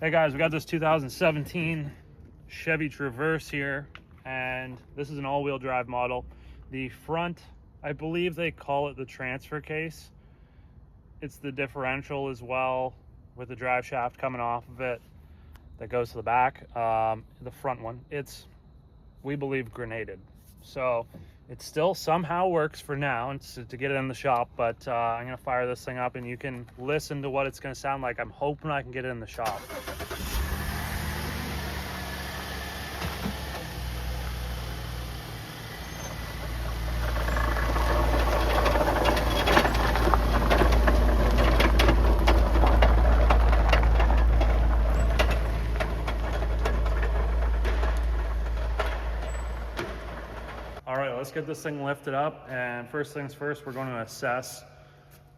Hey guys, we got this 2017 Chevy Traverse here, and this is an all-wheel drive model. The front, I believe they call it the transfer case. It's the differential as well, with the drive shaft coming off of it that goes to the back. The front one, it's, we believe, grenaded. So it still somehow works for now and to get it in the shop, but I'm gonna fire this thing up and you can listen to what it's gonna sound like. I'm hoping I can get it in the shop. All right, let's get this thing lifted up, and first things first, we're going to assess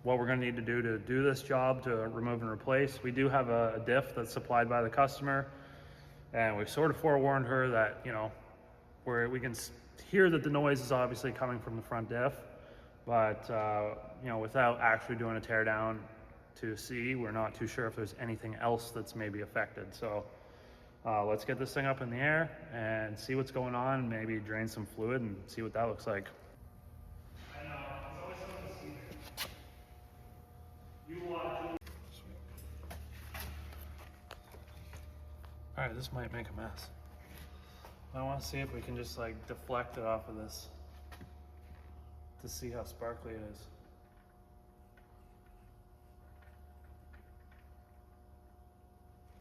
what we're going to need to do this job to remove and replace. We do have a diff that's supplied by the customer, and we've sort of forewarned her that, you know, we can hear that the noise is obviously coming from the front diff, but you know, without actually doing a tear down to see, we're not too sure if there's anything else that's maybe affected. So let's get this thing up in the air and see what's going on, maybe drain some fluid and see what that looks like. I know, it's always something to see here. You watch. All right, this might make a mess. I want to see if we can just like deflect it off of this to see how sparkly it is.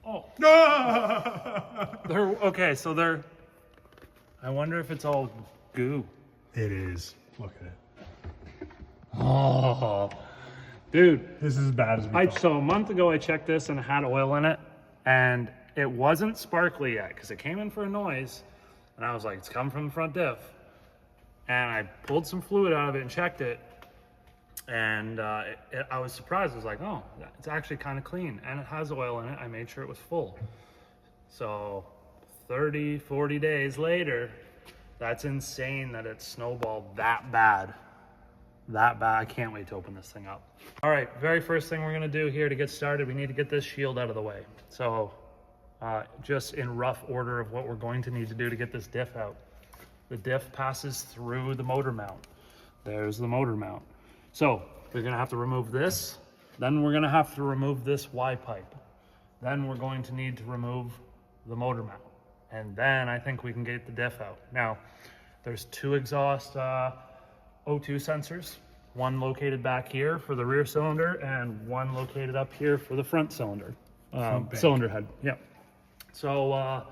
Oh. Okay, so they're, I wonder if it's all goo. It is. Look at it. Oh, dude. This is as bad as we thought. So a month ago I checked this and it had oil in it, and it wasn't sparkly yet because it came in for a noise, and I was like, it's coming from the front diff. And I pulled some fluid out of it and checked it, and I was surprised. I was like, oh, it's actually kind of clean, and it has oil in it. I made sure it was full. So 30, 40 days later, that's insane that it snowballed that bad. That bad. I can't wait to open this thing up. All right, very first thing we're gonna do here to get started, we need to get this shield out of the way. So just in rough order of what we're going to need to do to get this diff out. The diff passes through the motor mount. There's the motor mount. So we're gonna have to remove this, then we're gonna have to remove this Y pipe. Then we're going to need to remove the motor mount. And then I think we can get the diff out. Now, there's two exhaust O2 sensors, one located back here for the rear cylinder and one located up here for the front cylinder, cylinder head. Yeah. So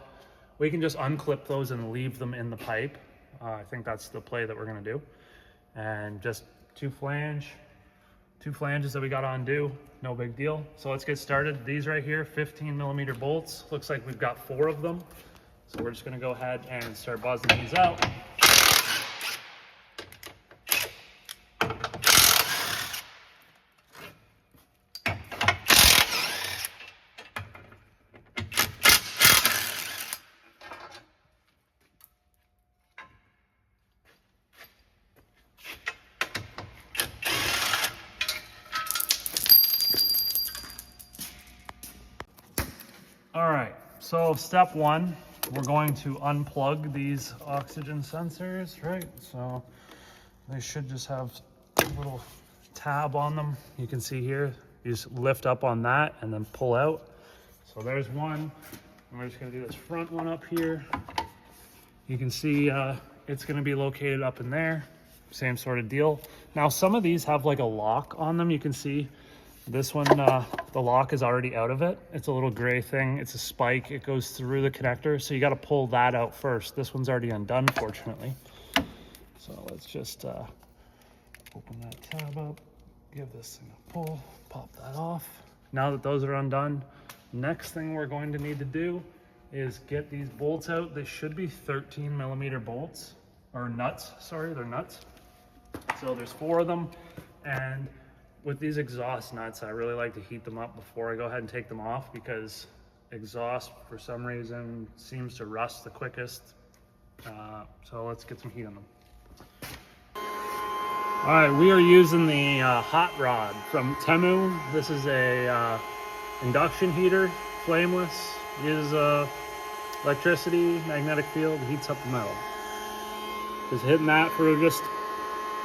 we can just unclip those and leave them in the pipe. I think that's the play that we're gonna do. And just two flanges that we got to undo, no big deal. So let's get started. These right here, 15mm bolts. Looks like we've got 4 of them. So we're just gonna go ahead and start buzzing these out. All right, so step 1, we're going to unplug these oxygen sensors, right? So they should just have a little tab on them. You can see here, you just lift up on that and then pull out. So there's one, and we're just gonna do this front one up here. You can see it's gonna be located up in there, same sort of deal. Now some of these have like a lock on them, you can see. This one, the lock is already out of it. It's a little gray thing. It's a spike. It goes through the connector. So you got to pull that out first. This one's already undone, fortunately. So let's just open that tab up, give this thing a pull, pop that off. Now that those are undone, next thing we're going to need to do is get these bolts out. They should be 13mm bolts, or nuts, sorry, they're nuts. So there's 4 of them, and with these exhaust nuts, I really like to heat them up before I go ahead and take them off, because exhaust, for some reason, seems to rust the quickest. So let's get some heat on them. All right, we are using the hot rod from Temu. This is a induction heater flameless, uses electricity, magnetic field, heats up the metal. Just hitting that for just,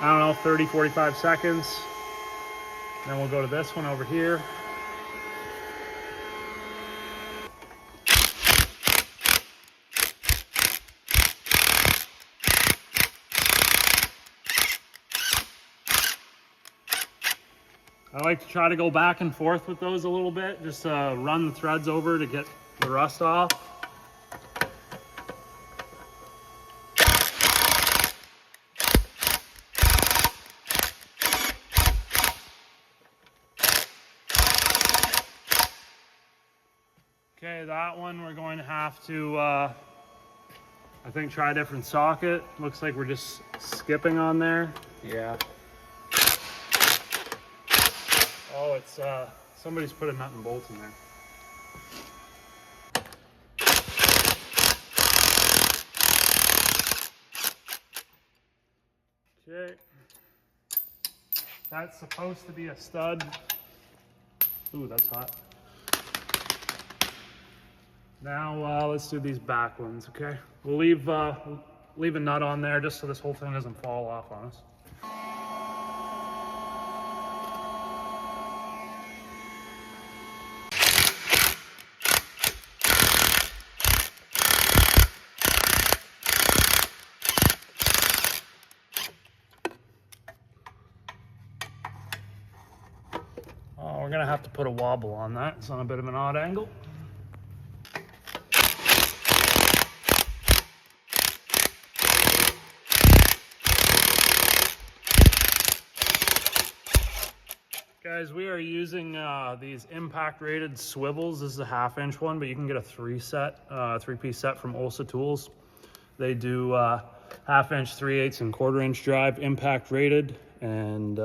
I don't know, 30, 45 seconds. Then we'll go to this one over here. I like to try to go back and forth with those a little bit, just run the threads over to get the rust off. Okay, that one we're going to have to, I think, try a different socket. Looks like we're just skipping on there. Yeah. Oh, it's, somebody's put a nut and bolt in there. Okay. That's supposed to be a stud. Ooh, that's hot. Now let's do these back ones, okay? We'll leave a nut on there just so this whole thing doesn't fall off on us. Oh, we're gonna have to put a wobble on that. It's on a bit of an odd angle. Guys, we are using these impact rated swivels. This is a 1/2-inch one, but you can get a three-piece set from Olsa Tools. They do 1/2-inch, 3/8, and 1/4-inch drive, impact rated, and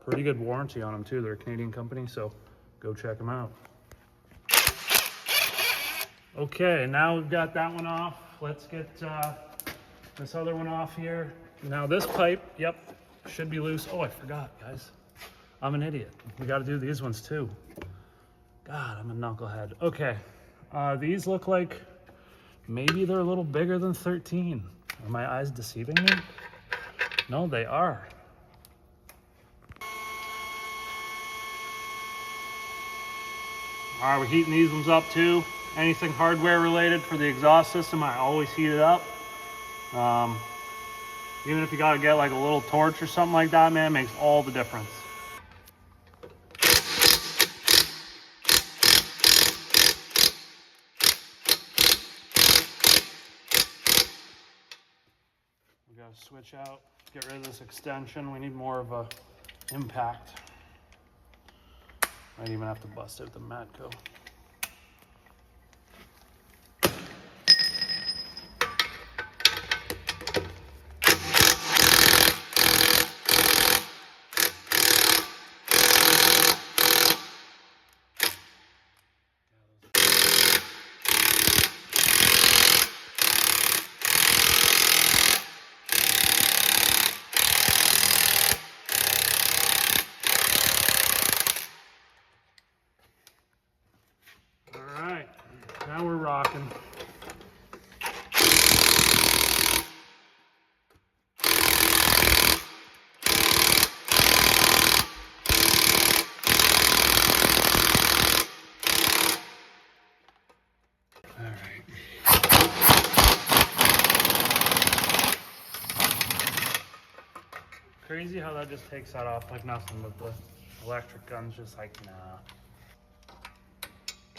pretty good warranty on them too. They're a Canadian company, so go check them out. Okay, now we've got that one off. Let's get this other one off here. Now this pipe, yep, should be loose. Oh, I forgot, guys. I'm an idiot. We got to do these ones too. God, I'm a knucklehead. Okay, these look like maybe they're a little bigger than 13. Are my eyes deceiving me? No, they are. All right, we're heating these ones up too. Anything hardware related for the exhaust system, I always heat it up. Even if you got to get like a little torch or something like that, man, it makes all the difference. Switch out, get rid of this extension. We need more of a impact. Might even have to bust out the Matco. Now we're rocking. All right. Crazy how that just takes that off like nothing, but the electric gun's just like, nah.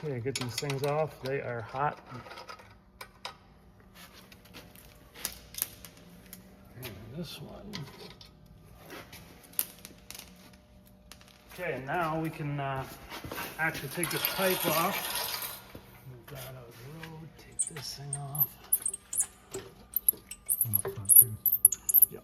Okay, get these things off. They are hot. And this one. Okay, now we can actually take this pipe off. Move that out of the road. Take this thing off. And up front too. Yep.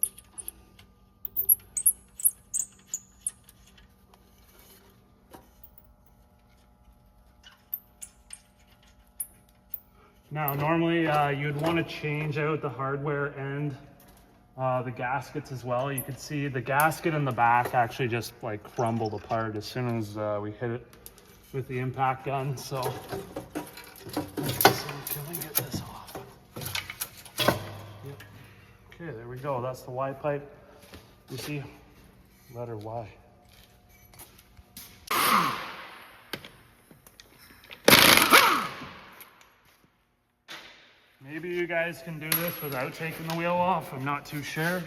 Now, normally you'd want to change out the hardware and the gaskets as well. You could see the gasket in the back actually just like crumbled apart as soon as we hit it with the impact gun. So we go. That's the Y pipe. You see, letter Y. Maybe you guys can do this without taking the wheel off. I'm not too sure.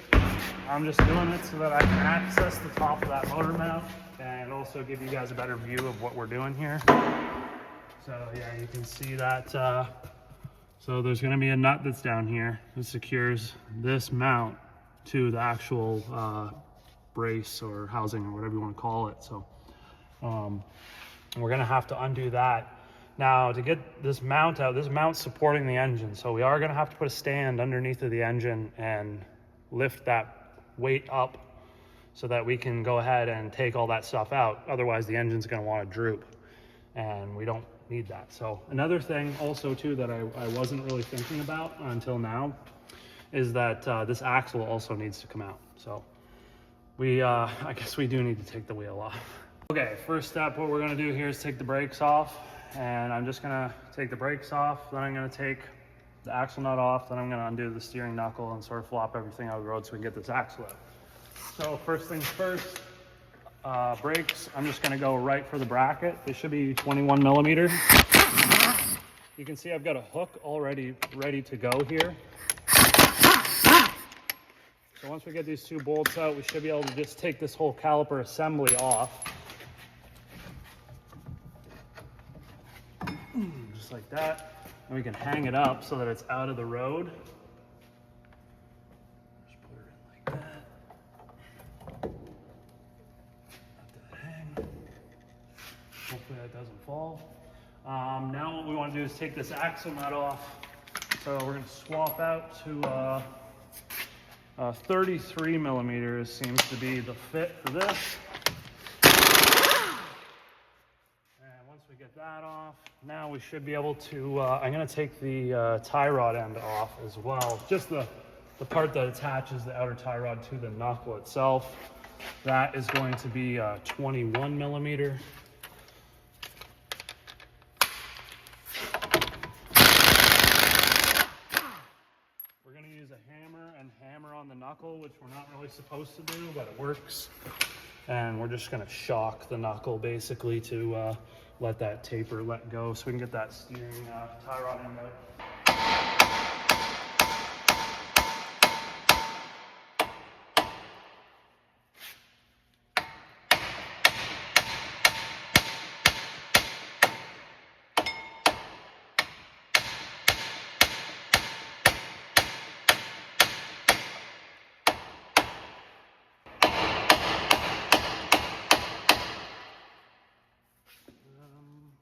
I'm just doing it so that I can access the top of that motor mount and also give you guys a better view of what we're doing here. So yeah, you can see that. So there's going to be a nut that's down here that secures this mount to the actual brace or housing or whatever you want to call it. So we're going to have to undo that. Now to get this mount out, this mount's supporting the engine. So we are going to have to put a stand underneath of the engine and lift that weight up so that we can go ahead and take all that stuff out. Otherwise the engine's going to want to droop and we don't need that. So another thing also too that I wasn't really thinking about until now is that this axle also needs to come out. So we, I guess we do need to take the wheel off. Okay, first step, what we're going to do here is take the brakes off. And I'm just gonna take the brakes off, then I'm gonna take the axle nut off, then I'm gonna undo the steering knuckle and sort of flop everything out of the road so we can get this axle out. So first things first, brakes, I'm just gonna go right for the bracket. They should be 21 millimeter. You can see I've got a hook already ready to go here. So once we get these two bolts out, we should be able to just take this whole caliper assembly off. Just like that, and we can hang it up so that it's out of the road. Just put it in like that. Let that hang. Hopefully that doesn't fall. Now what we want to do is take this axle nut off. So we're going to swap out to 33 millimeters seems to be the fit for this. We get that off. Now we should be able to, I'm going to take the tie rod end off as well. Just the part that attaches the outer tie rod to the knuckle itself. That is going to be 21 millimeter. We're going to use a hammer and hammer on the knuckle, which we're not really supposed to do, but it works. And we're just going to shock the knuckle basically to let that taper let go so we can get that steering tie rod end out.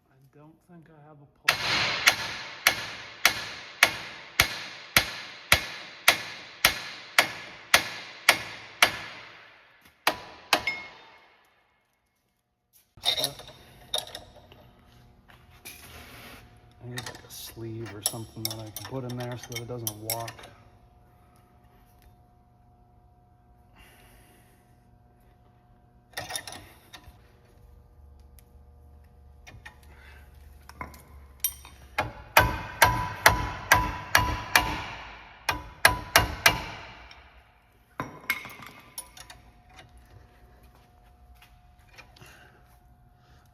I don't think I have a pull. I need like a sleeve or something that I can put in there so that it doesn't walk.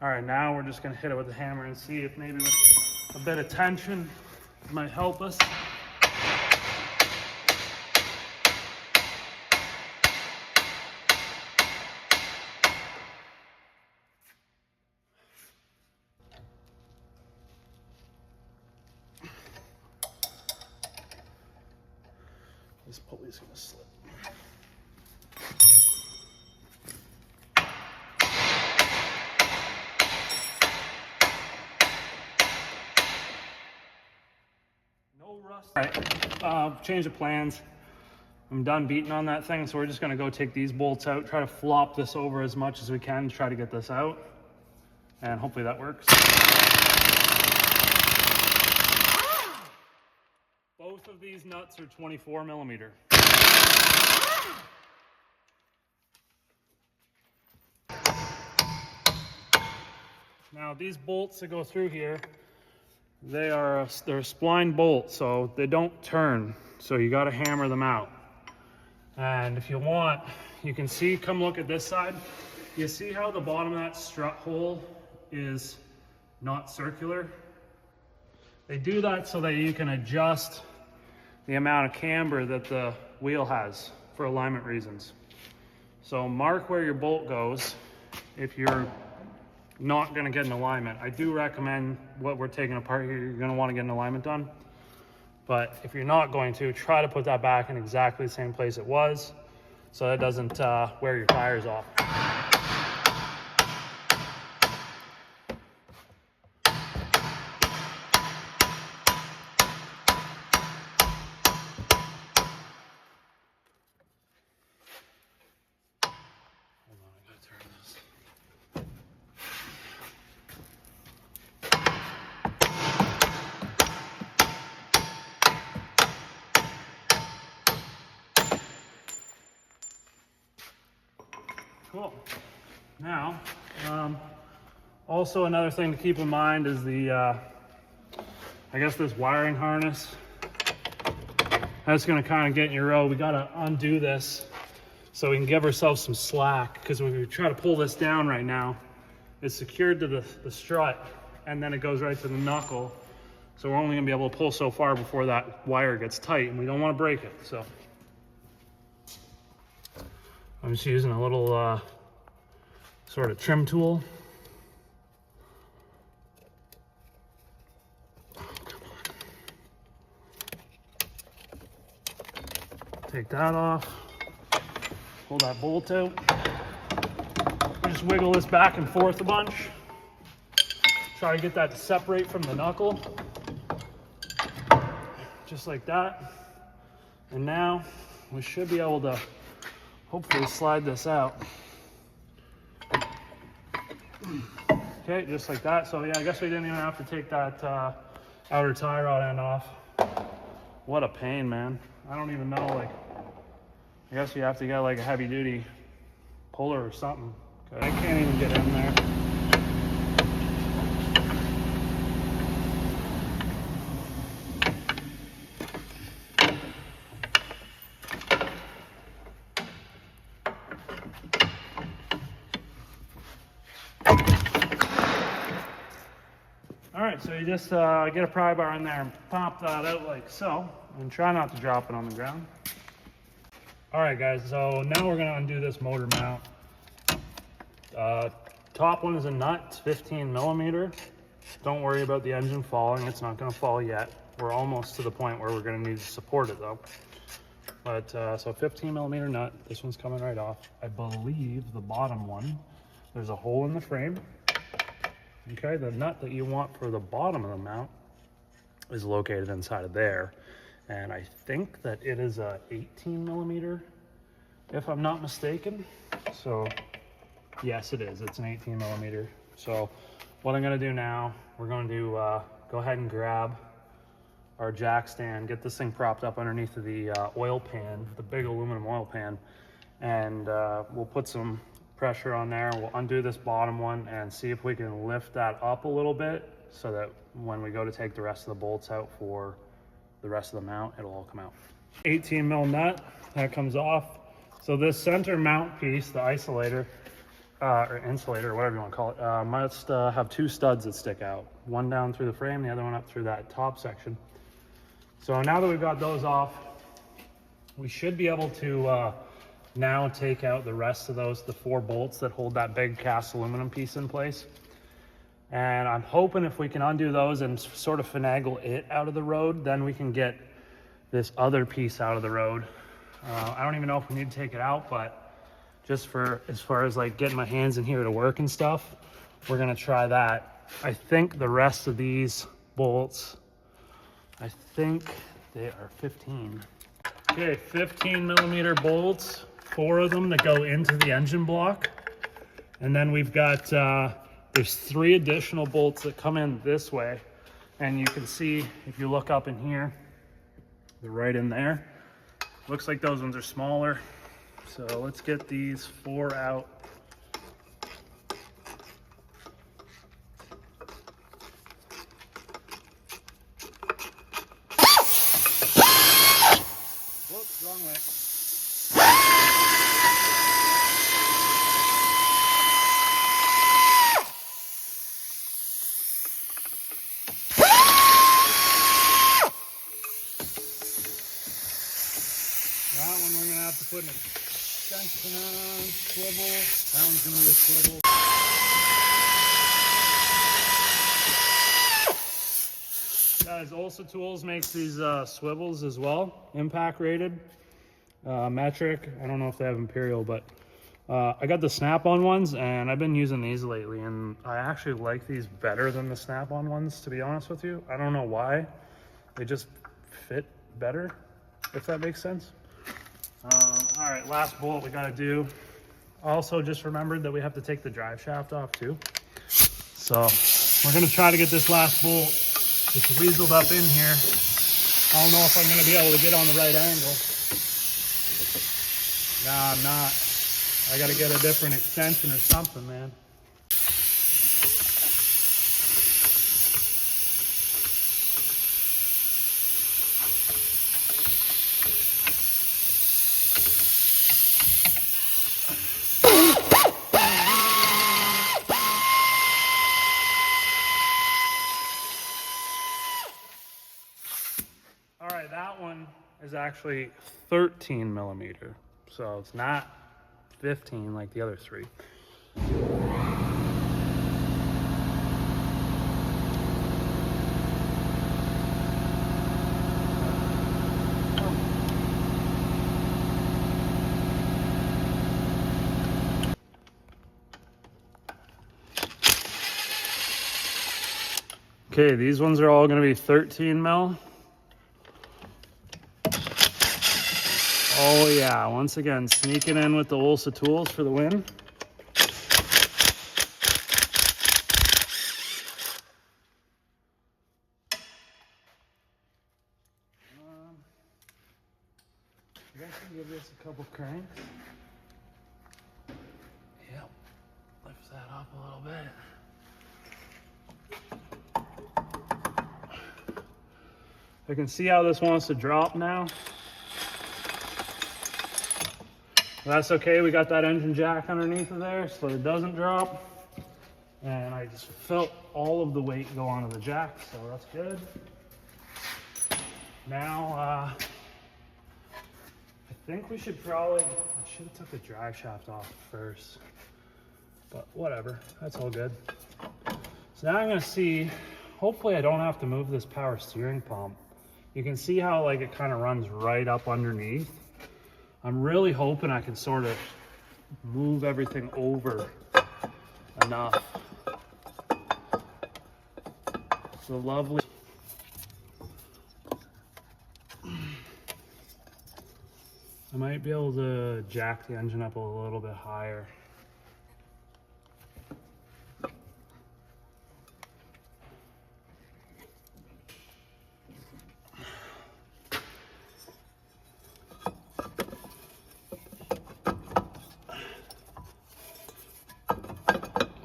All right, now we're just gonna hit it with the hammer and see if maybe with a bit of tension it might help us. This pulley's gonna slip. All right, change of plans. I'm done beating on that thing, so we're just gonna go take these bolts out, try to flop this over as much as we can to try to get this out, and hopefully that works. Both of these nuts are 24 millimeter. Now these bolts that go through here, they're a spline bolt, so they don't turn. So you got to hammer them out. And if you want, you can see, come look at this side. You see how the bottom of that strut hole is not circular? They do that so that you can adjust the amount of camber that the wheel has for alignment reasons. So mark where your bolt goes if you're not going to get an alignment. I do recommend what we're taking apart here, you're going to want to get an alignment done. But if you're not going to, try to put that back in exactly the same place it was so that doesn't wear your tires off. Cool. Now, also another thing to keep in mind is the, I guess this wiring harness. That's gonna kind of get in your row. We gotta undo this so we can give ourselves some slack, because when we try to pull this down right now, it's secured to the strut and then it goes right to the knuckle. So we're only gonna be able to pull so far before that wire gets tight, and we don't wanna break it, so. I'm just using a little sort of trim tool. Take that off, pull that bolt out. Just wiggle this back and forth a bunch. Try to get that to separate from the knuckle. Just like that. And now we should be able to hopefully slide this out. Okay, just like that. So yeah, I guess we didn't even have to take that outer tie rod end off. What a pain, man. I don't even know, like, I guess you have to get like a heavy duty puller or something. I can't even get in there. All right, so you just get a pry bar in there and pop that out like so, and try not to drop it on the ground. All right, guys, so now we're gonna undo this motor mount. Top one is a nut, it's 15 millimeter. Don't worry about the engine falling, it's not gonna fall yet. We're almost to the point where we're gonna need to support it though. But so 15 millimeter nut, this one's coming right off. I believe the bottom one, there's a hole in the frame. Okay, the nut that you want for the bottom of the mount is located inside of there. And I think that it is a 18 millimeter, if I'm not mistaken. So yes, it is, it's an 18 millimeter. So what I'm gonna do now, we're going to go ahead and grab our jack stand, get this thing propped up underneath of the oil pan, the big aluminum oil pan, and we'll put some pressure on there. We'll undo this bottom one and see if we can lift that up a little bit so that when we go to take the rest of the bolts out for the rest of the mount, it'll all come out. 18 mil nut, that comes off. So this center mount piece, the isolator, or insulator, whatever you want to call it, must have two studs that stick out. One down through the frame, the other one up through that top section. So now that we've got those off, we should be able to now take out the rest of those, the 4 bolts that hold that big cast aluminum piece in place. And I'm hoping if we can undo those and sort of finagle it out of the road, then we can get this other piece out of the road. I don't even know if we need to take it out, but just for as far as like getting my hands in here to work and stuff, we're gonna try that. I think the rest of these bolts, I think they are 15. Okay, 15 millimeter bolts, 4 of them that go into the engine block. And then we've got, there's 3 additional bolts that come in this way. And you can see, if you look up in here, they're right in there. Looks like those ones are smaller. So let's get these 4 out. Whoops, wrong way. putting a extension on, swivel. That one's gonna be a swivel. Guys, Olsa Tools makes these swivels as well, impact rated, metric. I don't know if they have imperial, but I got the snap-on ones and I've been using these lately, and I actually like these better than the snap-on ones, to be honest with you. I don't know why. They just fit better, if that makes sense. All right, last bolt we gotta do. Also just remembered that we have to take the drive shaft off too. So we're gonna try to get this last bolt. It's weaseled up in here. I don't know if I'm gonna be able to get on the right angle. Nah, I'm not. I gotta get a different extension or something, man. All right, that one is actually 13 millimeter. So it's not 15 like the other three. Okay, these ones are all gonna be 13 mil. Oh yeah, once again, sneaking in with the Olsa Tools for the win. I guess I'll give this a couple cranks. Yep, lift that up a little bit. I can see how this wants to drop now. That's okay, we got that engine jack underneath of there so it doesn't drop. And I just felt all of the weight go onto the jack, so that's good. Now, I think we should probably, I should have took the drive shaft off first, but whatever, that's all good. So now I'm gonna see, hopefully I don't have to move this power steering pump. You can see how like it kind of runs right up underneath. I'm really hoping I can sort of move everything over enough. So lovely. I might be able to jack the engine up a little bit higher.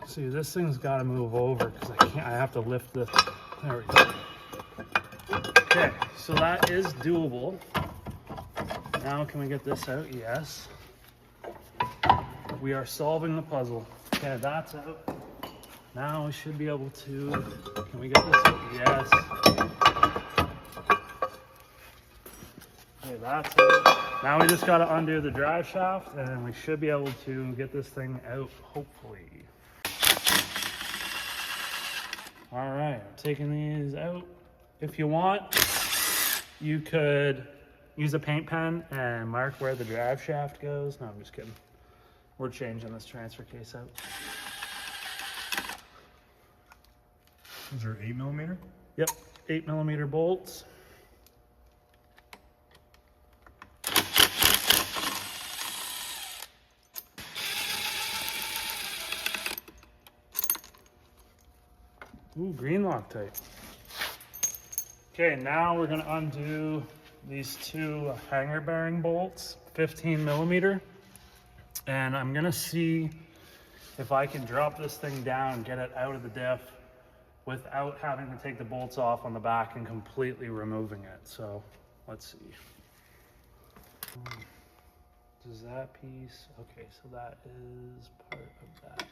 See, this thing's got to move over because I have to lift the, there we go. Okay, so that is doable. Now can we get this out? Yes. We are solving the puzzle. Okay, that's out. Now we should be able to, can we get this out? Yes. Okay, that's out. Now we just got to undo the drive shaft and we should be able to get this thing out, hopefully. All right, I'm taking these out. If you want, you could use a paint pen and mark where the drive shaft goes. No, I'm just kidding. We're changing this transfer case out. Those are 8 millimeter? Yep, 8 millimeter bolts. Ooh, green Loctite. Okay, now we're gonna undo these two hanger bearing bolts, 15 millimeter. And I'm gonna see if I can drop this thing down and get it out of the diff without having to take the bolts off on the back and completely removing it. So let's see. Does that piece, okay, so that is part of that.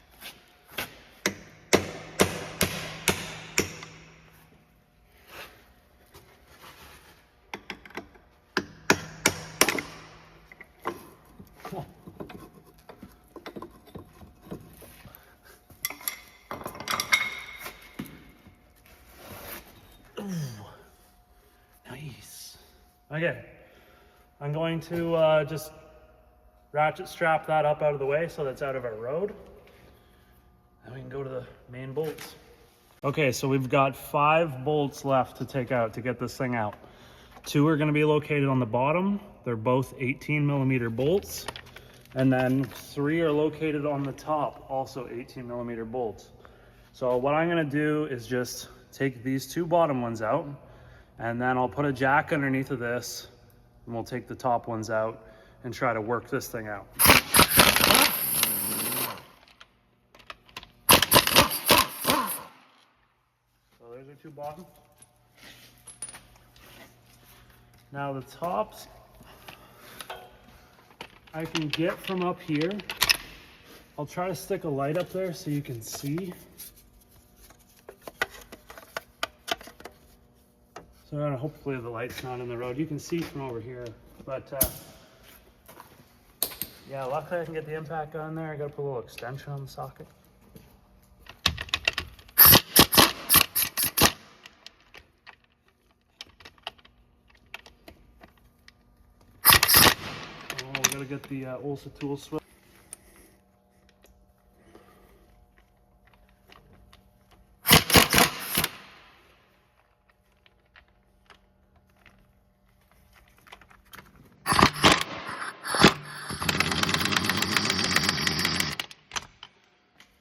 Okay, I'm going to just ratchet strap that up out of the way so that's out of our road. Then we can go to the main bolts. Okay, so we've got 5 bolts left to take out to get this thing out. 2 are going to be located on the bottom. They're both 18mm bolts. And then 3 are located on the top, also 18mm bolts. So what I'm going to do is just take these 2 bottom ones out, and then I'll put a jack underneath of this, and we'll take the top ones out and try to work this thing out. So there's our 2 bottoms. Now the tops I can get from up here. I'll try to stick a light up there so you can see. So hopefully the light's not in the road. You can see from over here, but yeah, luckily I can get the impact on there. I gotta put a little extension on the socket. Oh, we gotta get the Olsa tool switch.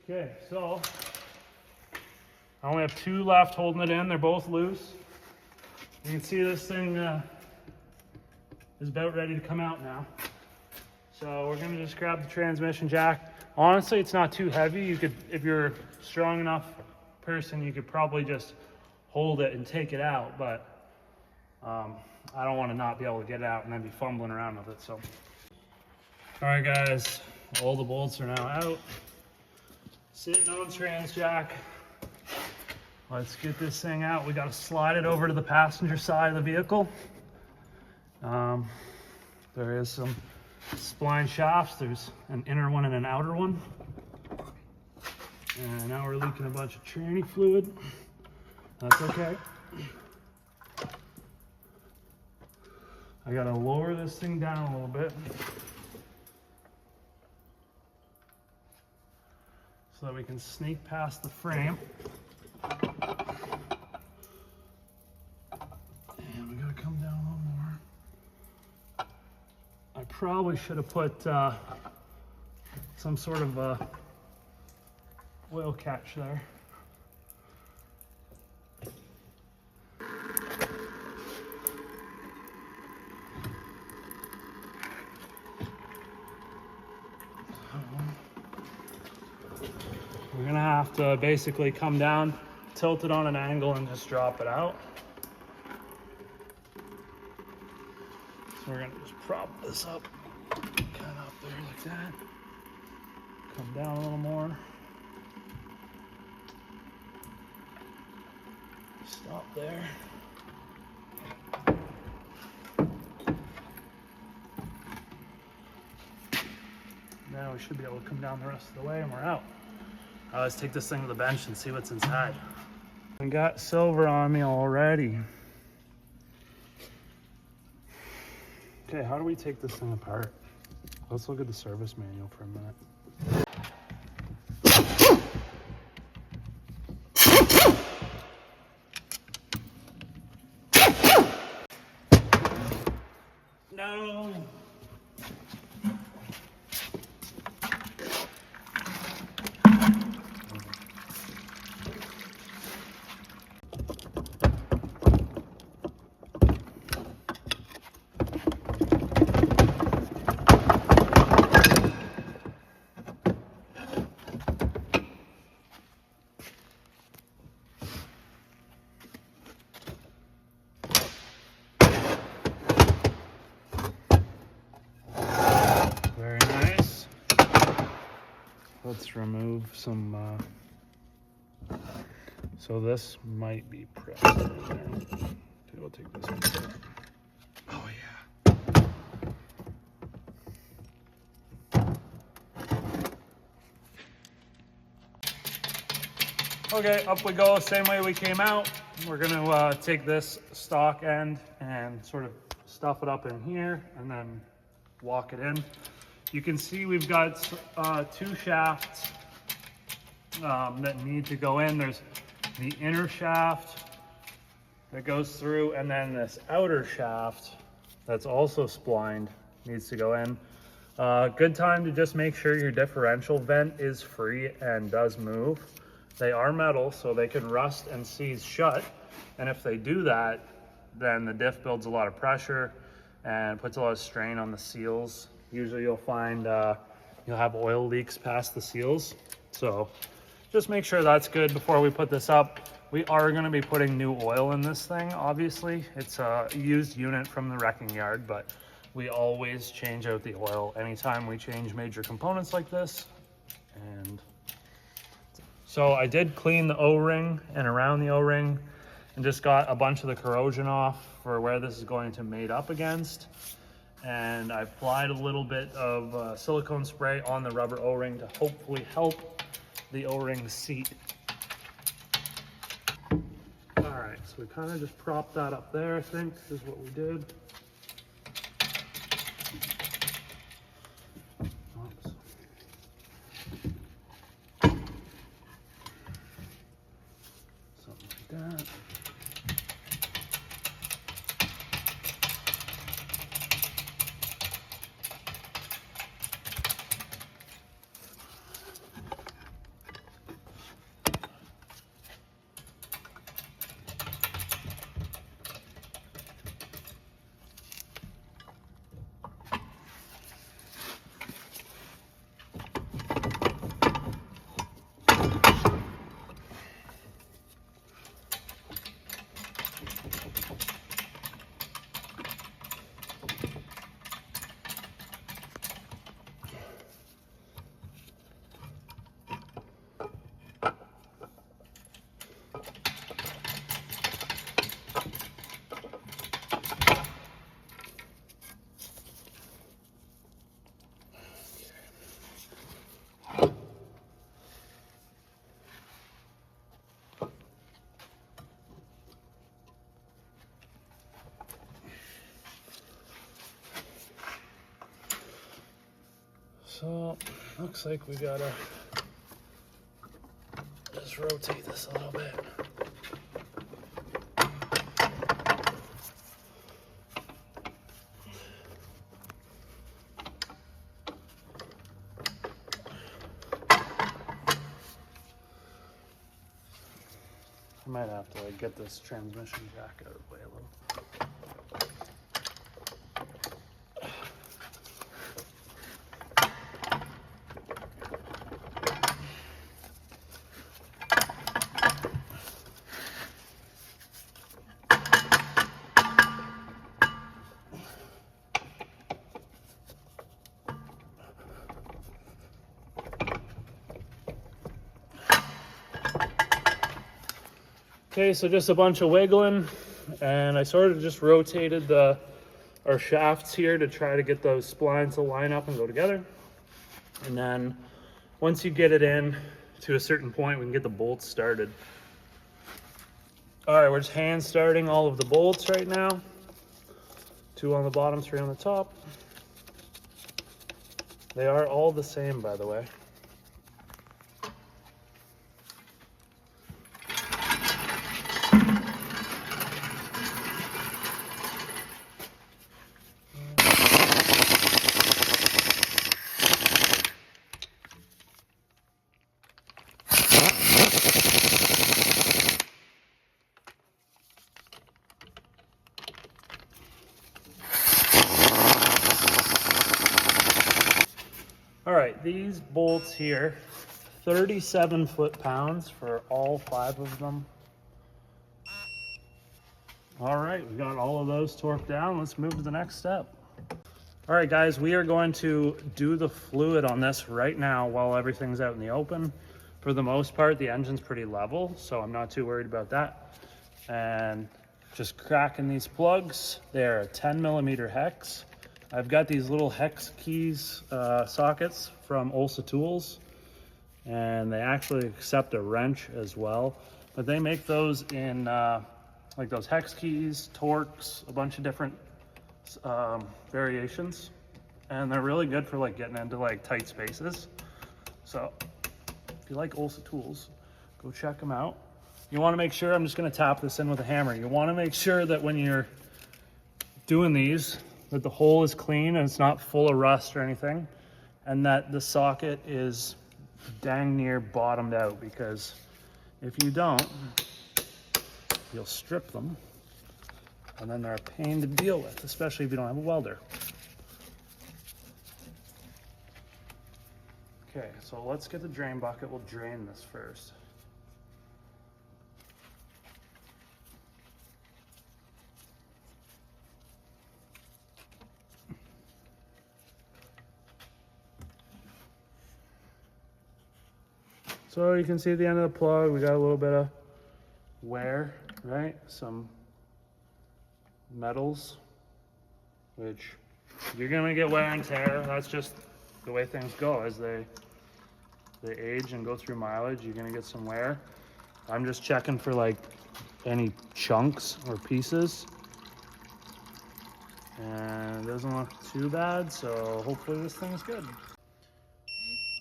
Okay, so I only have 2 left holding it in. They're both loose. You can see this thing is about ready to come out now. So we're gonna just grab the transmission jack. Honestly, it's not too heavy. You could, if you're a strong enough person, you could probably just hold it and take it out, but I don't want to not be able to get it out and then be fumbling around with it. So, all right guys, all the bolts are now out. Sitting on trans jack. Let's get this thing out. We got to slide it over to the passenger side of the vehicle. There is some spline shafts. There's an inner one and an outer one. And now we're leaking a bunch of tranny fluid. That's okay. I got to lower this thing down a little bit so that we can sneak past the frame. And we gotta come down a little more. I probably should have put some sort of oil catch there. We're gonna have to basically come down, tilt it on an angle, and just drop it out. So we're gonna just prop this up, kind of up there like that. Come down a little more. Stop there. Now we should be able to come down the rest of the way and we're out. Let's take this thing to the bench and see what's inside. I got silver on me already. Okay, how do we take this thing apart? Let's look at the service manual for a minute. No. Let's remove some, so this might be pressed in there. Okay, we'll take this one. Oh yeah. Okay, up we go, same way we came out. We're gonna take this stock end and sort of stuff it up in here and then walk it in. You can see we've got 2 shafts that need to go in. There's the inner shaft that goes through, and then this outer shaft that's also splined needs to go in. Good time to just make sure your differential vent is free and does move. They are metal, so they can rust and seize shut. And if they do that, then the diff builds a lot of pressure and puts a lot of strain on the seals. Usually you'll find you'll have oil leaks past the seals. So just make sure that's good before we put this up. We are going to be putting new oil in this thing, obviously. It's a used unit from the wrecking yard, but we always change out the oil anytime we change major components like this. And so I did clean the O-ring and around the O-ring and just got a bunch of the corrosion off for where this is going to mate up against. And I applied a little bit of silicone spray on the rubber O-ring to hopefully help the O-ring seat. All right, so we kind of just propped that up there, I think is what we did. Oops. Something like that. So looks like we gotta just rotate this a little bit. I might have to like get this transmission jack out of the way a little. Okay, so just a bunch of wiggling, and I sort of just rotated our shafts here to try to get those splines to line up and go together. And then once you get it in to a certain point, we can get the bolts started. All right, we're just hand starting all of the bolts right now. 2 on the bottom, 3 on the top. They are all the same, by the way. All right, these bolts here, 37 foot-pounds for all 5 of them. All right, we got all of those torqued down. Let's move to the next step. All right, guys, we are going to do the fluid on this right now while everything's out in the open. For the most part, the engine's pretty level, so I'm not too worried about that. And just cracking these plugs. They're a 10mm hex. I've got these little hex keys sockets from Olsa Tools, and they actually accept a wrench as well. But they make those in like those hex keys, Torx, a bunch of different variations, and they're really good for like getting into like tight spaces. So if you like Olsa tools, go check them out. You want to make sure, I'm just going to tap this in with a hammer. You want to make sure that when you're doing these, that the hole is clean and it's not full of rust or anything, and that the socket is dang near bottomed out, because if you don't, you'll strip them and then they're a pain to deal with, especially if you don't have a welder. Okay, so let's get the drain bucket. We'll drain this first. So you can see at the end of the plug, we got a little bit of wear, right? Some metals, which you're gonna get wear and tear. That's just the way things go. As they age and go through mileage, you're gonna get some wear. I'm just checking for like any chunks or pieces. And it doesn't look too bad, so hopefully this thing's good.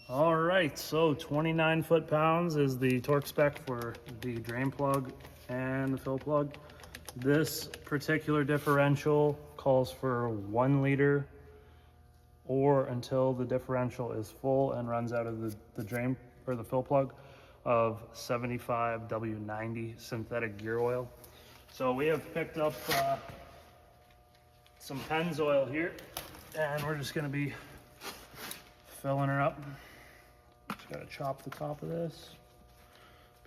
All right, so 29 foot-pounds is the torque spec for the drain plug and the fill plug. This particular differential calls for 1 liter, or until the differential is full and runs out of the drain or the fill plug, of 75 W90 synthetic gear oil. So we have picked up some Pennzoil here, and we're just gonna be filling her up. Just gotta chop the top of this,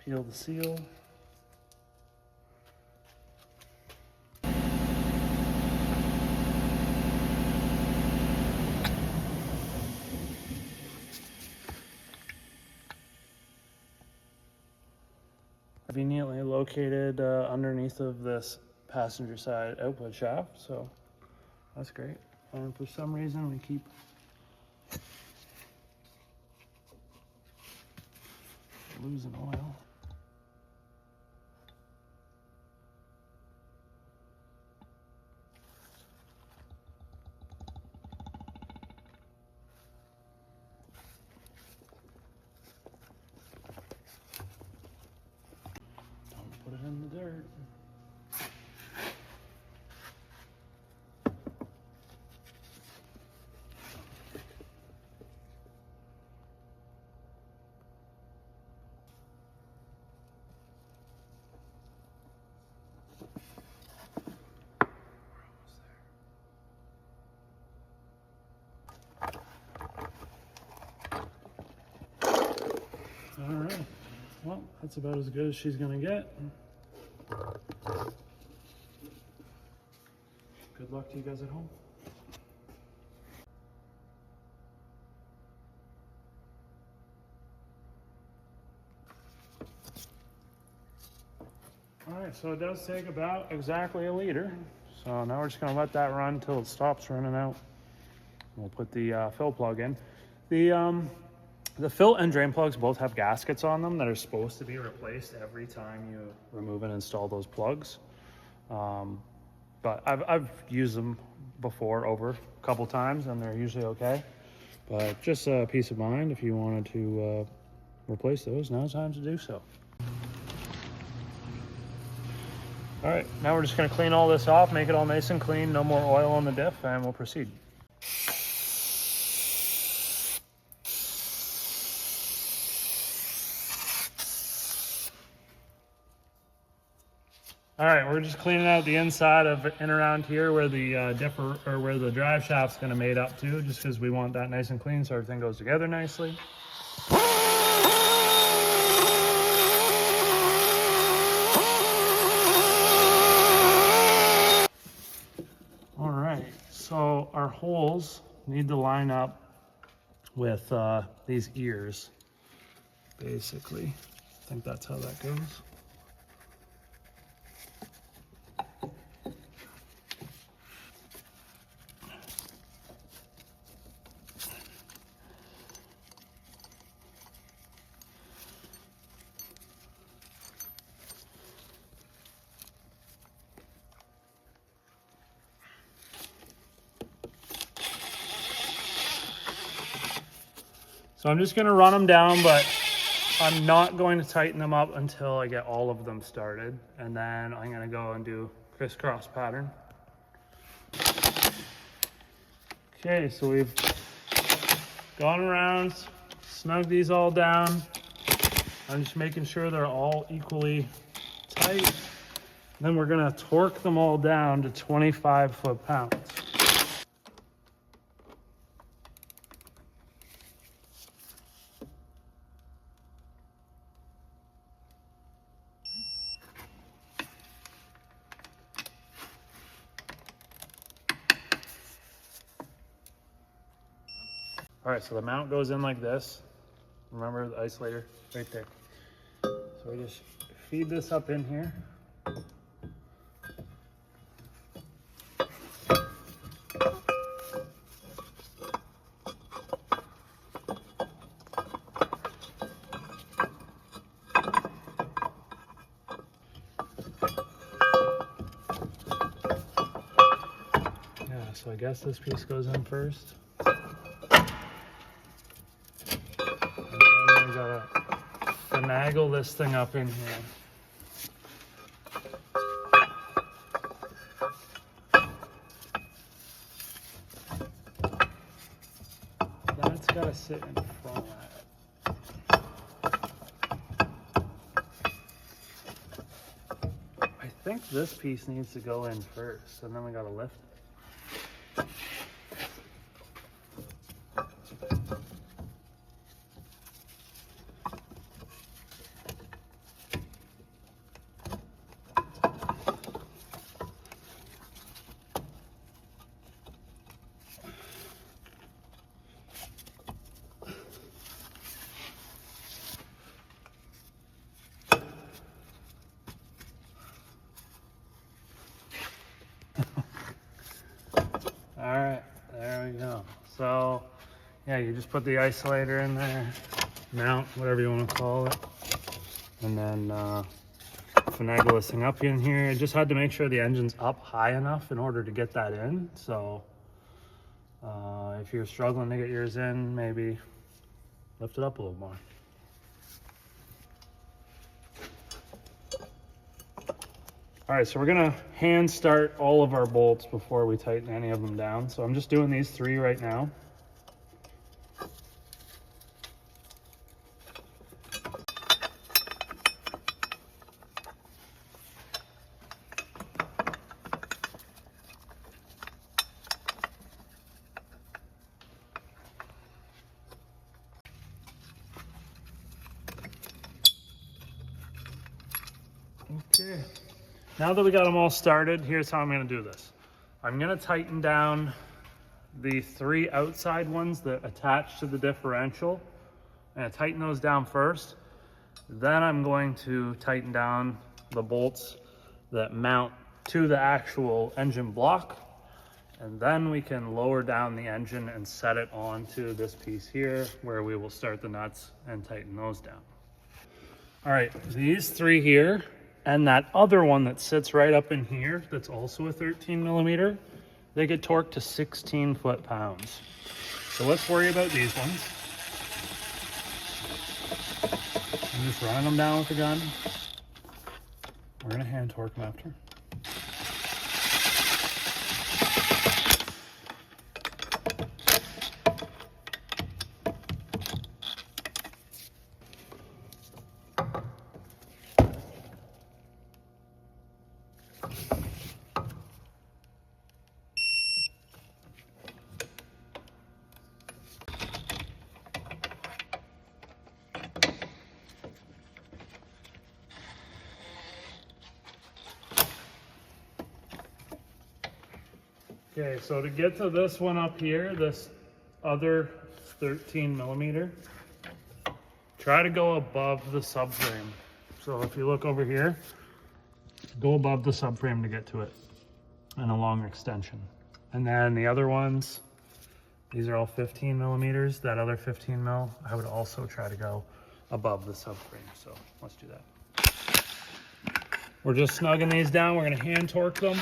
peel the seal. Conveniently located underneath of this passenger side output shaft, so that's great. And for some reason we keep losing oil. Don't put it in the dirt. All right, well, that's about as good as she's gonna get. Good luck to you guys at home. All right, so it does take about exactly 1 liter. So now we're just gonna let that run until it stops running out. We'll put the fill plug in. The fill and drain plugs both have gaskets on them that are supposed to be replaced every time you remove and install those plugs. But I've used them before over a couple times and they're usually okay. But just a peace of mind, if you wanted to replace those, now's the time to do so. All right, now we're just gonna clean all this off, make it all nice and clean, no more oil on the diff, and we'll proceed. All right, we're just cleaning out the inside of and around here where the where the drive shaft's gonna mate up to, just because we want that nice and clean so everything goes together nicely. All right, so our holes need to line up with these ears, basically. I think that's how that goes. So I'm just gonna run them down, but I'm not going to tighten them up until I get all of them started. And then I'm gonna go and do crisscross pattern. Okay, so we've gone around, snug these all down. I'm just making sure they're all equally tight. Then we're gonna torque them all down to 25 foot-pounds. All right, so the mount goes in like this. Remember the isolator right there. So we just feed this up in here. Yeah, so I guess this piece goes in first. Gotta finagle this thing up in here. That's gotta sit in front of that. I think this piece needs to go in first, and then we gotta lift it. All right, there we go. So, yeah, you just put the isolator in there, mount, whatever you want to call it, and then finagle this thing up in here. I just had to make sure the engine's up high enough in order to get that in. So, if you're struggling to get yours in, maybe lift it up a little more. All right, so we're gonna hand start all of our bolts before we tighten any of them down. So I'm just doing these 3 right now. Okay. Now that we got them all started, here's how I'm gonna do this. I'm gonna tighten down the 3 outside ones that attach to the differential. I'm gonna tighten those down first. Then I'm going to tighten down the bolts that mount to the actual engine block. And then we can lower down the engine and set it onto this piece here where we will start the nuts and tighten those down. All right, these 3 here, and that other one that sits right up in here, that's also a 13 millimeter, they get torqued to 16 foot-pounds. So let's worry about these ones. I'm just running them down with the gun. We're gonna hand torque them after. Okay, so to get to this one up here, this other 13 millimeter, try to go above the subframe. So if you look over here, go above the subframe to get to it and a long extension. And then the other ones, these are all 15 millimeters. That other 15 mil, I would also try to go above the subframe. So let's do that. We're just snugging these down. We're gonna hand torque them.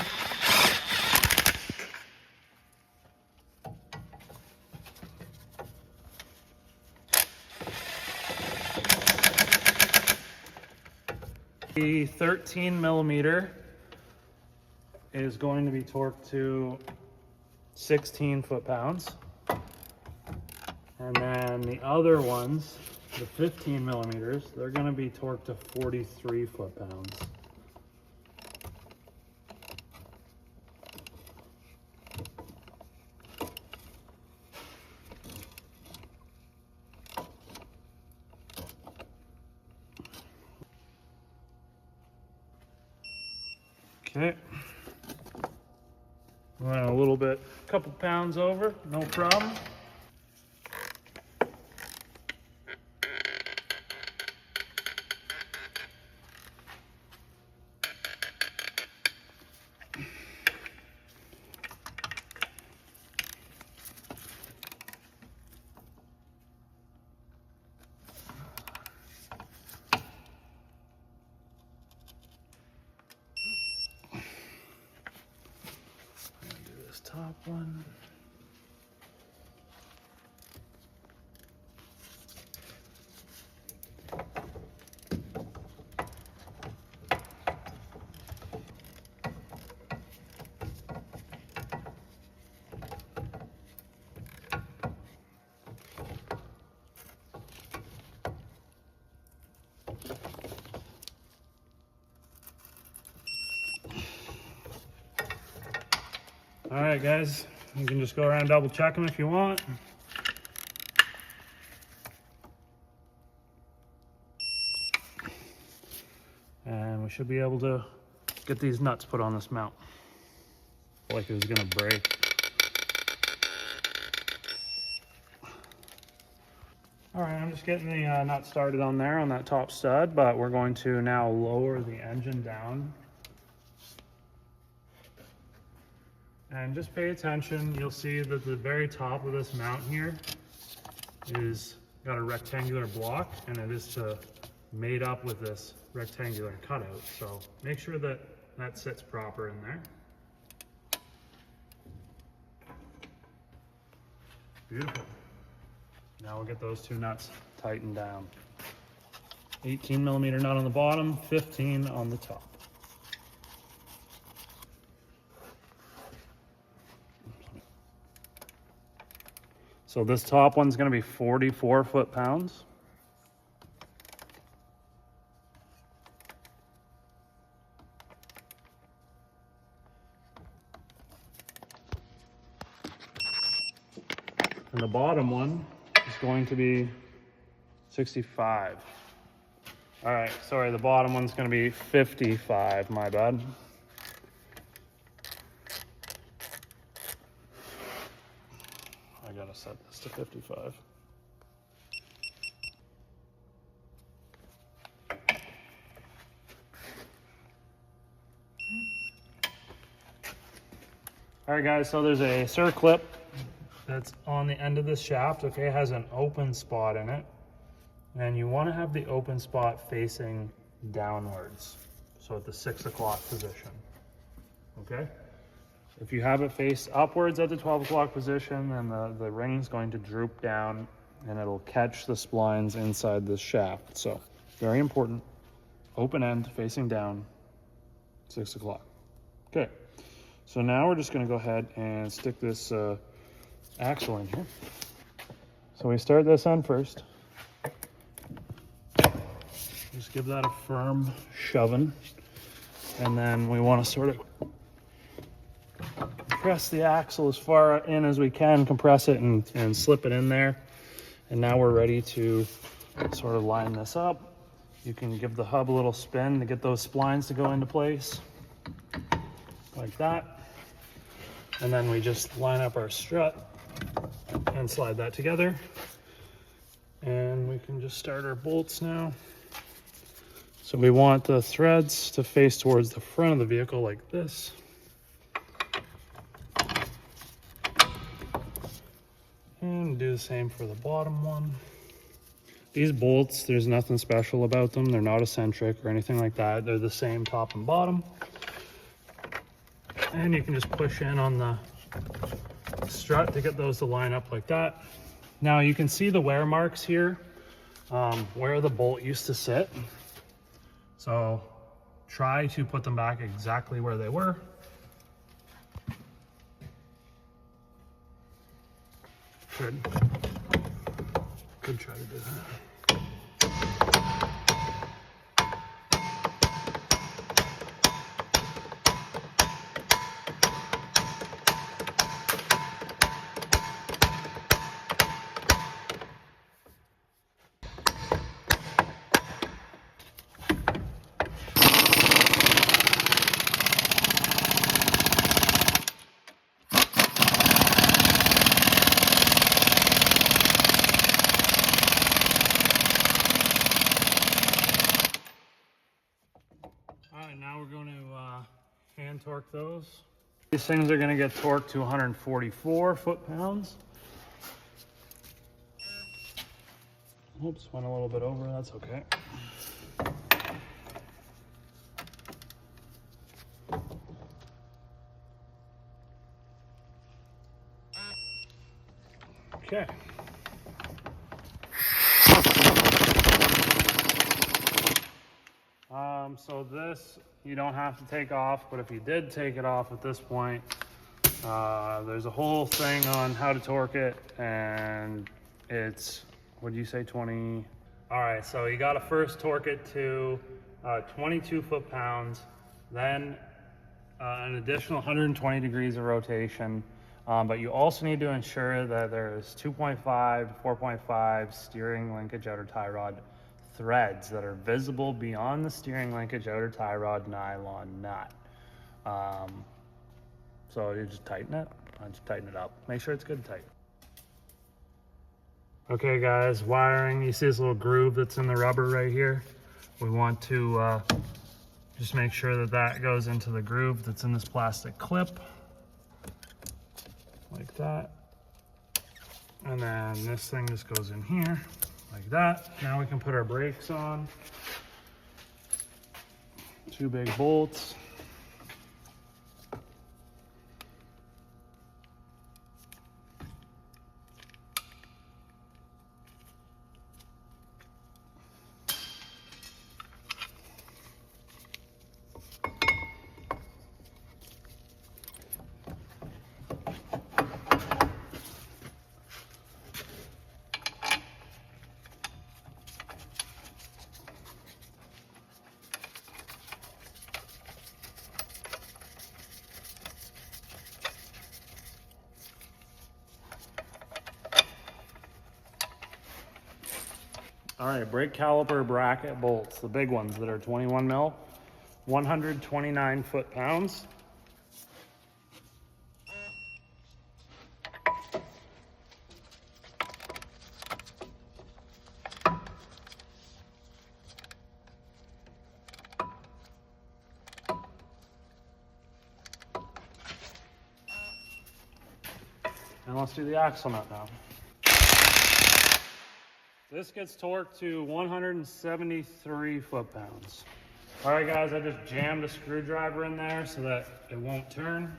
The 13 millimeter is going to be torqued to 16 foot-pounds. And then the other ones, the 15 millimeters, they're going to be torqued to 43 foot-pounds. Okay, went a little bit, a couple pounds over, no problem. Top one. All right, guys, you can just go around and double check them if you want. And we should be able to get these nuts put on this mount. Like it was gonna break. All right, I'm just getting the nut started on there on that top stud, but we're going to now lower the engine down. And just pay attention, you'll see that the very top of this mount here is got a rectangular block, and it is made up with this rectangular cutout. So make sure that that sits proper in there. Beautiful. Now we'll get those two nuts tightened down. 18 millimeter nut on the bottom, 15 on the top. So this top one's going to be 44 foot-pounds. And the bottom one is going to be 65. All right, sorry, the bottom one's going to be 55, my bad. I gotta set this to 55. All right, guys, so there's a circlip that's on the end of this shaft. Okay, it has an open spot in it, and you want to have the open spot facing downwards, so at the 6 o'clock position. Okay, if you have it face upwards at the 12 o'clock position, then the ring's going to droop down and it'll catch the splines inside this shaft. So very important, open end facing down, 6 o'clock. Okay, so now we're just going to go ahead and stick this axle in here. So we start this end first. Just give that a firm shoving, and then we want to sort of press the axle as far in as we can, compress it and slip it in there. And now we're ready to sort of line this up. You can give the hub a little spin to get those splines to go into place, like that. And then we just line up our strut and slide that together. And we can just start our bolts now. So we want the threads to face towards the front of the vehicle like this. And do the same for the bottom one. These bolts, there's nothing special about them. They're not eccentric or anything like that. They're the same top and bottom. And you can just push in on the strut to get those to line up like that. Now you can see the wear marks here, where the bolt used to sit. So try to put them back exactly where they were. Could try to do that. Alright, now we're going to hand torque those. These things are going to get torqued to 144 foot-pounds. Oops, went a little bit over, that's okay. Okay. So this, you don't have to take off, but if you did take it off at this point, there's a whole thing on how to torque it, and it's, what did you say, 20? All right, so you gotta first torque it to 22 foot-pounds, then an additional 120 degrees of rotation, but you also need to ensure that there's 2.5 to 4.5 steering linkage outer tie rod threads that are visible beyond the steering linkage outer tie rod nylon nut. So you just tighten it. I just tighten it up. Make sure it's good and tight. Okay guys, wiring. You see this little groove that's in the rubber right here? We want to just make sure that that goes into the groove that's in this plastic clip. Like that. And then this thing just goes in here. Like that. Now we can put our brakes on. 2 big bolts. All right, brake caliper bracket bolts, the big ones that are 21 mil, 129 foot-pounds. And let's do the axle nut now. This gets torqued to 173 foot-pounds. All right, guys, I just jammed a screwdriver in there so that it won't turn.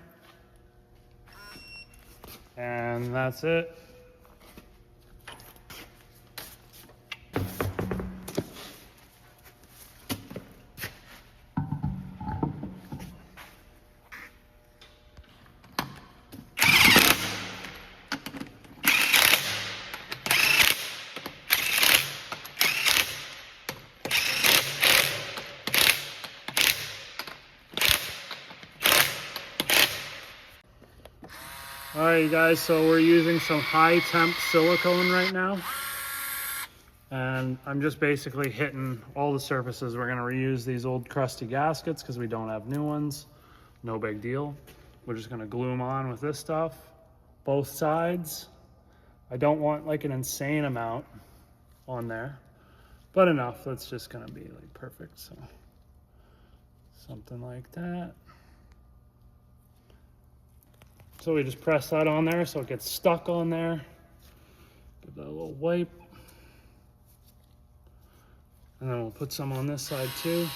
And that's it. All right, you guys, so we're using some high temp silicone right now. And I'm just basically hitting all the surfaces. We're gonna reuse these old crusty gaskets because we don't have new ones. No big deal. We're just gonna glue them on with this stuff, both sides. I don't want like an insane amount on there, but enough. That's just gonna be like perfect. So something like that. So we just press that on there so it gets stuck on there. Give that a little wipe. And then we'll put some on this side too.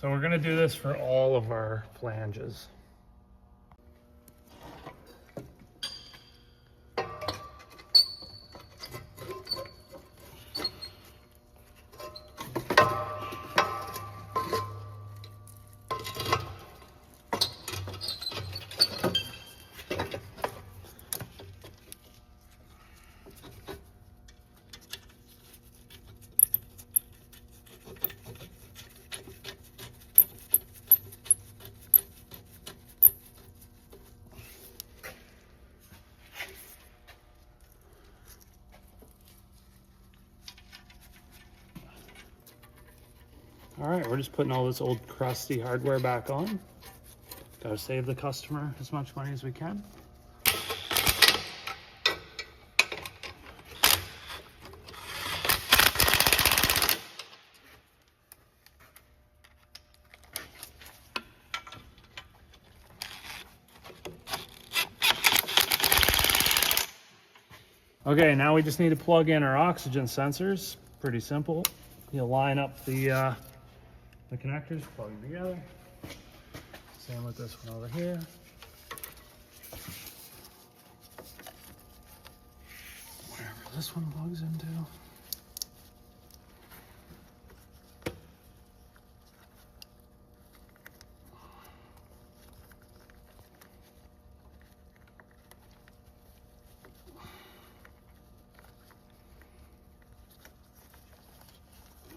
So we're gonna do this for all of our flanges. All right, we're just putting all this old crusty hardware back on. Gotta save the customer as much money as we can. Okay, now we just need to plug in our oxygen sensors. Pretty simple. You'll line up the connectors, plug them together. Same with this one over here. Wherever this one plugs into.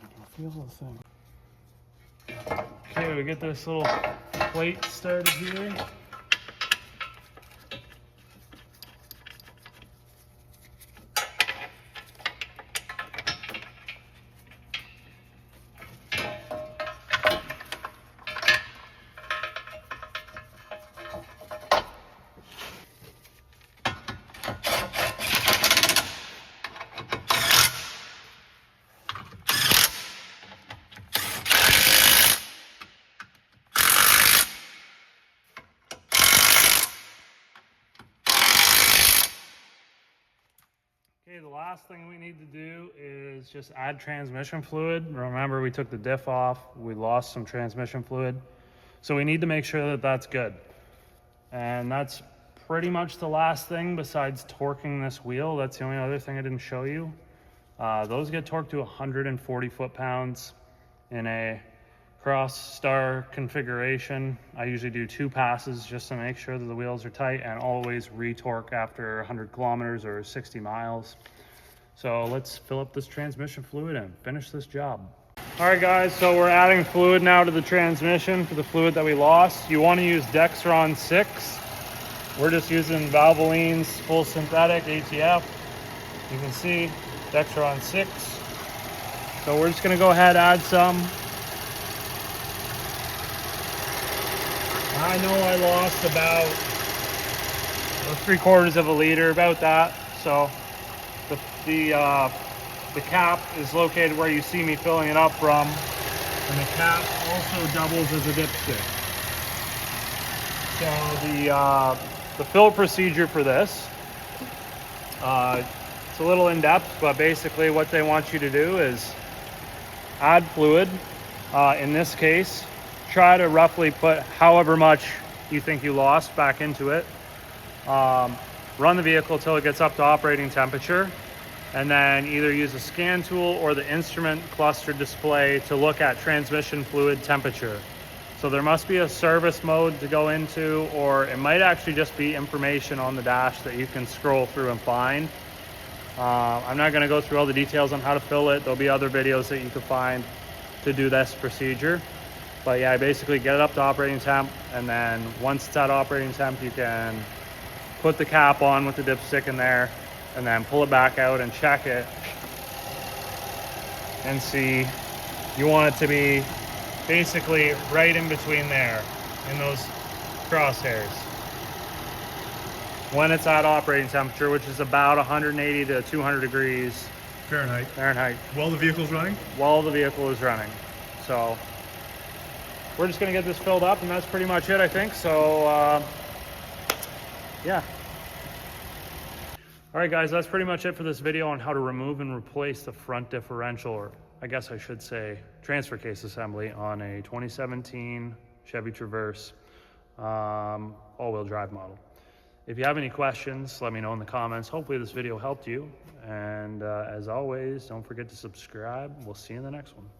I can feel the thing. Okay, we get this little plate started here. Okay, the last thing we need to do is just add transmission fluid. Remember, we took the diff off, we lost some transmission fluid. So we need to make sure that that's good. And that's pretty much the last thing besides torquing this wheel. That's the only other thing I didn't show you. Those get torqued to 140 foot-pounds in a cross-star configuration. I usually do 2 passes just to make sure that the wheels are tight, and always re-torque after 100 kilometers or 60 miles. So let's fill up this transmission fluid and finish this job. All right guys, so we're adding fluid now to the transmission for the fluid that we lost. You want to use Dexron 6. We're just using Valvoline's full synthetic ATF. You can see Dexron 6. So we're just going to go ahead and add some. I know I lost about 3/4 of a liter, about that. So the cap is located where you see me filling it up from, and the cap also doubles as a dipstick. So the fill procedure for this, it's a little in-depth, but basically what they want you to do is add fluid. In this case, try to roughly put however much you think you lost back into it. Run the vehicle till it gets up to operating temperature, and then either use a scan tool or the instrument cluster display to look at transmission fluid temperature. So there must be a service mode to go into, or it might actually just be information on the dash that you can scroll through and find. I'm not going to go through all the details on how to fill it. There'll be other videos that you can find to do this procedure. But yeah, basically get it up to operating temp, and then once it's at operating temp, you can put the cap on with the dipstick in there, and then pull it back out and check it and see. You want it to be basically right in between there, in those crosshairs, when it's at operating temperature, which is about 180 to 200 degrees Fahrenheit. While the vehicle's running? While the vehicle is running. So we're just gonna get this filled up, and that's pretty much it, I think. So yeah. All right guys, that's pretty much it for this video on how to remove and replace the front differential, or I guess I should say transfer case assembly on a 2017 Chevy Traverse all-wheel drive model. If you have any questions, let me know in the comments. Hopefully this video helped you. And as always, don't forget to subscribe. We'll see you in the next one.